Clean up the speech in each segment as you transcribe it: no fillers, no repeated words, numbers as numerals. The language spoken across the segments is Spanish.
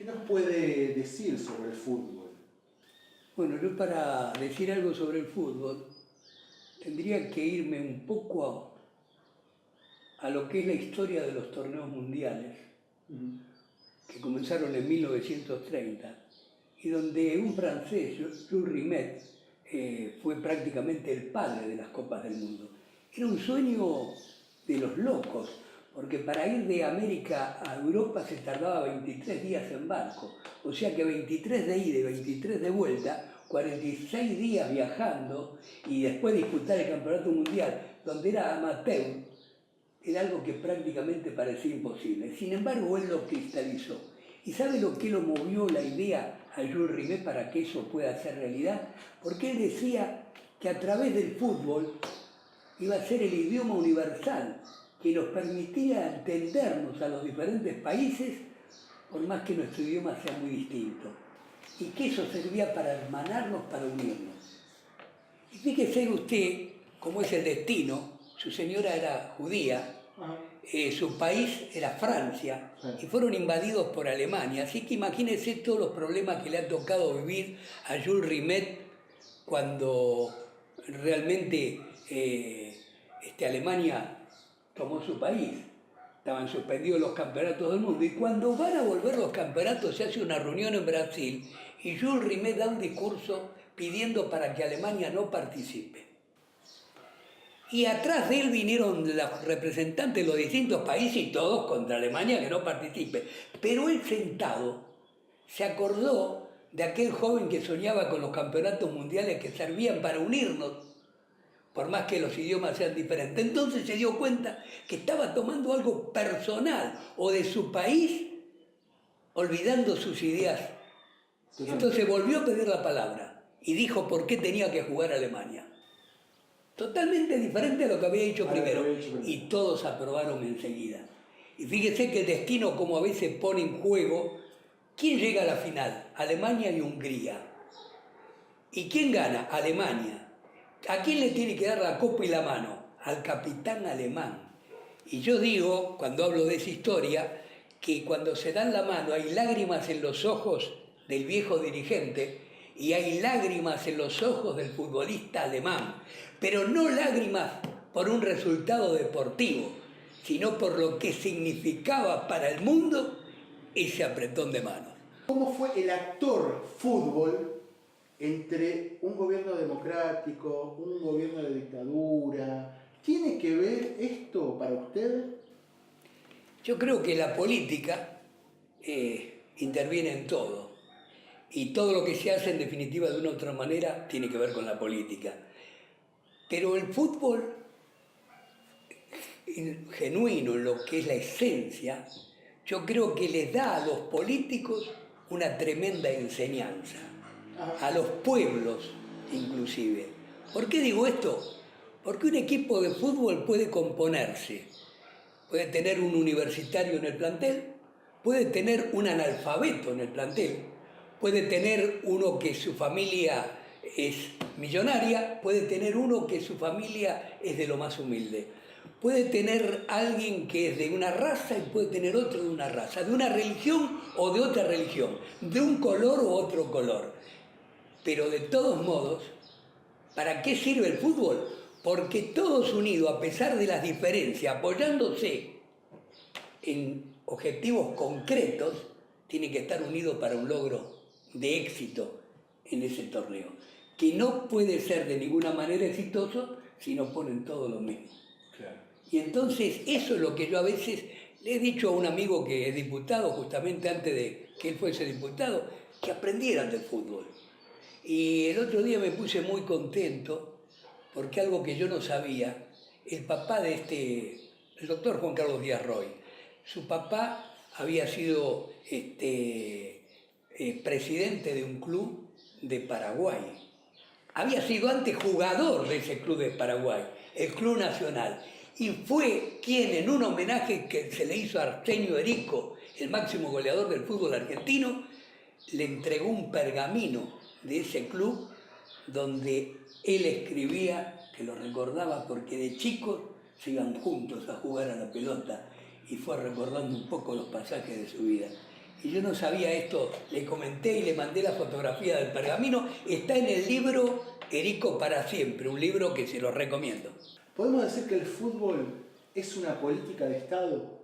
¿Qué nos puede decir sobre el fútbol? Bueno, yo para decir algo sobre el fútbol tendría que irme un poco a lo que es la historia de los torneos mundiales, que comenzaron en 1930, y donde un francés, Jules Rimet, fue prácticamente el padre de las Copas del Mundo. Era un sueño de los locos, porque para ir de América a Europa se tardaba 23 días en barco, o sea que 23 de ida y 23 de vuelta, 46 días viajando y después disputar el campeonato mundial, donde era amateur, era algo que prácticamente parecía imposible. Sin embargo, él lo cristalizó. ¿Y sabe lo que lo movió la idea a Jules Rimet para que eso pueda ser realidad? Porque él decía que a través del fútbol iba a ser el idioma universal que nos permitía entendernos a los diferentes países, por más que nuestro idioma sea muy distinto. Y que eso servía para hermanarnos, para unirnos. Y fíjese usted cómo es el destino. Su señora era judía, su país era Francia, y fueron invadidos por Alemania. Así que imagínense todos los problemas que le ha tocado vivir a Jules Rimet cuando realmente Alemania tomó su país. Estaban suspendidos los campeonatos del mundo, y cuando van a volver los campeonatos se hace una reunión en Brasil y Jules Rimet da un discurso pidiendo para que Alemania no participe. Y atrás de él vinieron los representantes de los distintos países y todos contra Alemania que no participe. Pero él sentado se acordó de aquel joven que soñaba con los campeonatos mundiales que servían para unirnos, por más que los idiomas sean diferentes. Entonces se dio cuenta que estaba tomando algo personal o de su país, olvidando sus ideas. Entonces volvió a pedir la palabra y dijo por qué tenía que jugar Alemania. Totalmente diferente a lo que había dicho primero. Y todos aprobaron enseguida. Y fíjese que el destino, como a veces pone en juego, ¿quién llega a la final? Alemania y Hungría. ¿Y quién gana? Alemania. ¿A quién le tiene que dar la copa y la mano? Al capitán alemán. Y yo digo, cuando hablo de esa historia, que cuando se dan la mano hay lágrimas en los ojos del viejo dirigente y hay lágrimas en los ojos del futbolista alemán, pero no lágrimas por un resultado deportivo, sino por lo que significaba para el mundo ese apretón de manos. ¿Cómo fue el actor fútbol entre un gobierno democrático, un gobierno de dictadura? ¿Tiene que ver esto para usted? Yo creo que la política interviene en todo, y todo lo que se hace en definitiva de una u otra manera tiene que ver con la política. Pero el fútbol genuino, lo que es la esencia, yo creo que les da a los políticos una tremenda enseñanza, a los pueblos inclusive. ¿Por qué digo esto? Porque un equipo de fútbol puede componerse, puede tener un universitario en el plantel, puede tener un analfabeto en el plantel, puede tener uno que su familia es millonaria, puede tener uno que su familia es de lo más humilde, puede tener alguien que es de una raza y puede tener otro de una raza, de una religión o de otra religión, de un color o otro color. Pero de todos modos, ¿para qué sirve el fútbol? Porque todos unidos, a pesar de las diferencias, apoyándose en objetivos concretos, tienen que estar unidos para un logro de éxito en ese torneo, que no puede ser de ninguna manera exitoso si no ponen todo lo mismo. Claro. Y entonces eso es lo que yo a veces le he dicho a un amigo que es diputado, justamente antes de que él fuese diputado, que aprendieran del fútbol. Y el otro día me puse muy contento porque algo que yo no sabía, el papá de el doctor Juan Carlos Díaz Roy, su papá había sido presidente de un club de Paraguay. Había sido antes jugador de ese club de Paraguay, el Club Nacional. Y fue quien, en un homenaje que se le hizo a Arsenio Erico, el máximo goleador del fútbol argentino, le entregó un pergamino de ese club donde él escribía que lo recordaba porque de chicos se iban juntos a jugar a la pelota y fue recordando un poco los pasajes de su vida. y yo no sabía esto, le comenté y le mandé la fotografía del pergamino, está en el libro Erico para siempre, un libro que se lo recomiendo. ¿Podemos decir que el fútbol es una política de Estado?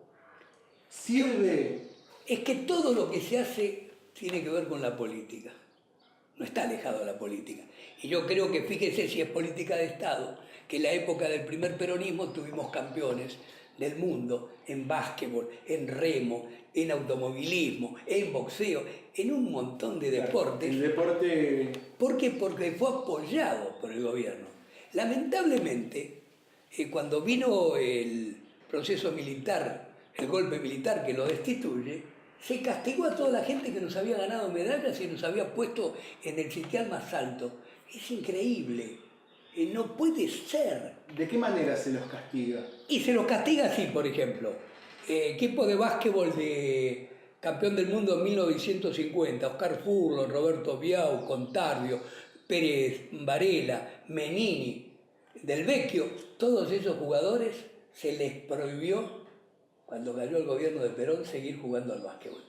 ¿Sirve? Es que todo lo que se hace tiene que ver con la política, no está alejado de la política. Y yo creo que, fíjese si es política de Estado, que en la época del primer peronismo tuvimos campeones del mundo en básquetbol, en remo, en automovilismo, en boxeo, en un montón de deportes. El deporte... ¿Por qué? Porque fue apoyado por el gobierno. Lamentablemente, cuando vino el proceso militar, el golpe militar que lo destituye, se castigó a toda la gente que nos había ganado medallas y nos había puesto en el sitial más alto. Es increíble. No puede ser. ¿De qué manera se los castiga? Y se los castiga así, por ejemplo. Equipo de básquetbol de campeón del mundo en 1950, Oscar Furlo, Roberto Biau, Contardio, Pérez Varela, Menini, Del Vecchio, todos esos jugadores se les prohibió, cuando cayó el gobierno de Perón, seguir jugando al básquetbol.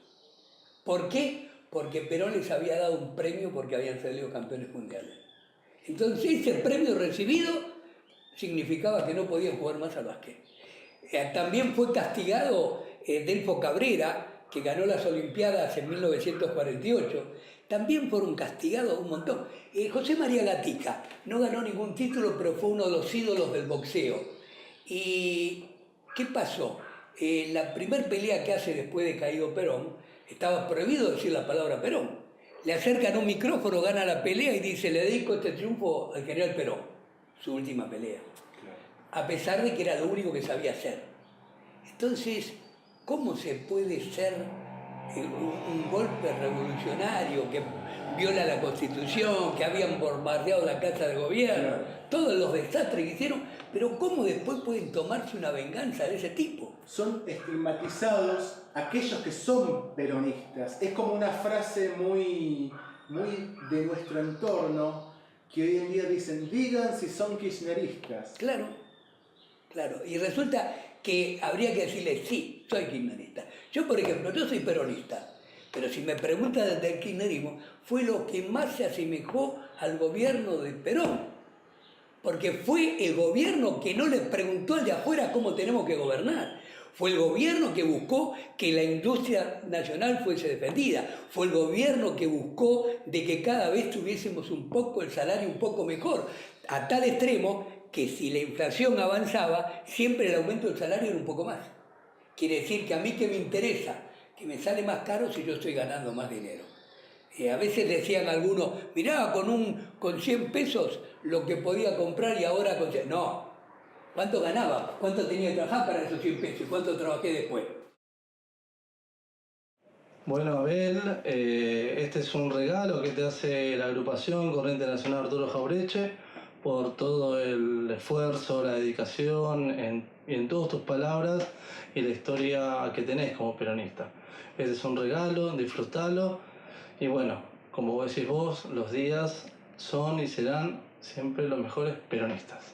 ¿Por qué? Porque Perón les había dado un premio porque habían salido campeones mundiales. Entonces ese premio recibido significaba que no podían jugar más al básquet. También fue castigado Delfo Cabrera, que ganó las Olimpiadas en 1948. También fueron castigados un montón. José María Gatica no ganó ningún título, pero fue uno de los ídolos del boxeo. ¿Y qué pasó? La primer pelea que hace después de caído Perón, estaba prohibido decir la palabra Perón. Le acercan un micrófono, gana la pelea y dice: le dedico este triunfo al general Perón, su última pelea. Claro. A pesar de que era lo único que sabía hacer. Entonces, ¿cómo se puede ser un golpe revolucionario que viola la Constitución, que habían bombardeado la casa de gobierno, claro, todos los desastres que hicieron, pero cómo después pueden tomarse una venganza de ese tipo? Son estigmatizados aquellos que son peronistas. Es como una frase muy de nuestro entorno, que hoy en día dicen: digan si son kirchneristas. Claro, claro. Y resulta que habría que decirle: sí, soy kirchnerista. Yo, por ejemplo, yo soy peronista, pero si me preguntan desde el kirchnerismo, fue lo que más se asemejó al gobierno de Perón, porque fue el gobierno que no le preguntó al de afuera cómo tenemos que gobernar. Fue el gobierno que buscó que la industria nacional fuese defendida. Fue el gobierno que buscó de que cada vez tuviésemos un poco el salario un poco mejor, a tal extremo que si la inflación avanzaba, siempre el aumento del salario era un poco más. Quiere decir que a mí que me interesa, que me sale más caro si yo estoy ganando más dinero. A veces decían algunos: mirá, con 100 pesos lo que podía comprar y ahora con 100... No. ¿Cuánto ganaba? ¿Cuánto tenía que trabajar para esos 100 pesos? ¿Cuánto trabajé después? Bueno, Abel, este es un regalo que te hace la agrupación Corriente Nacional Arturo Jaureche por todo el esfuerzo, la dedicación y en todas tus palabras y la historia que tenés como peronista. Este es un regalo, disfrutalo y bueno, como decís vos, los días son y serán siempre los mejores peronistas.